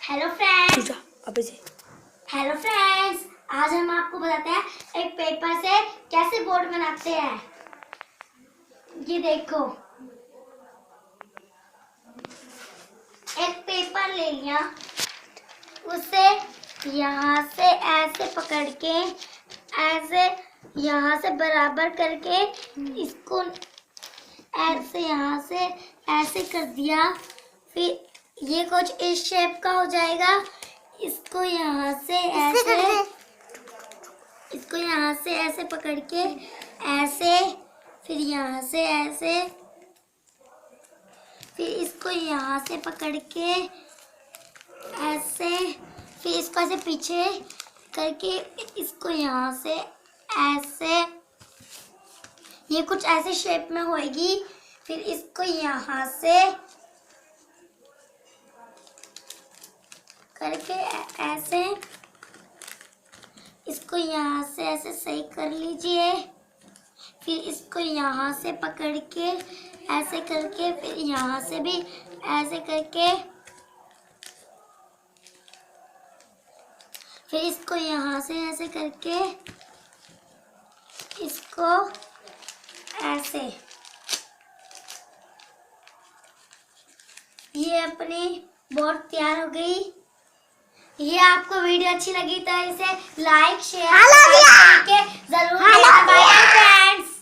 Hello friends. आज हम आपको बताते हैं एक पेपर से कैसे बोर्ड बनाते हैं। ये देखो, एक पेपर ले लिया, उसे यहाँ से ऐसे पकड़ के ऐसे यहाँ से बराबर करके इसको ऐसे यहाँ से ऐसे कर दिया। फिर ये कुछ इस शेप का हो जाएगा। इसको यहाँ से ऐसे पकड़ के ऐसे, फिर यहाँ से ऐसे, फिर इसको यहाँ से पकड़ के ऐसे, फिर इसको ऐसे पीछे करके इसको यहाँ से ऐसे, ये कुछ ऐसे शेप में होएगी। फिर इसको यहाँ से करके ऐसे, इसको यहाँ से ऐसे सही कर लीजिए। फिर इसको यहाँ से पकड़ के ऐसे करके, फिर यहाँ से भी ऐसे करके, फिर इसको यहाँ से ऐसे करके, इसको ऐसे। ये अपनी बोर्ड तैयार हो गई। ये आपको वीडियो अच्छी लगी तो इसे लाइक शेयर करके जरूर देना। Bye friends.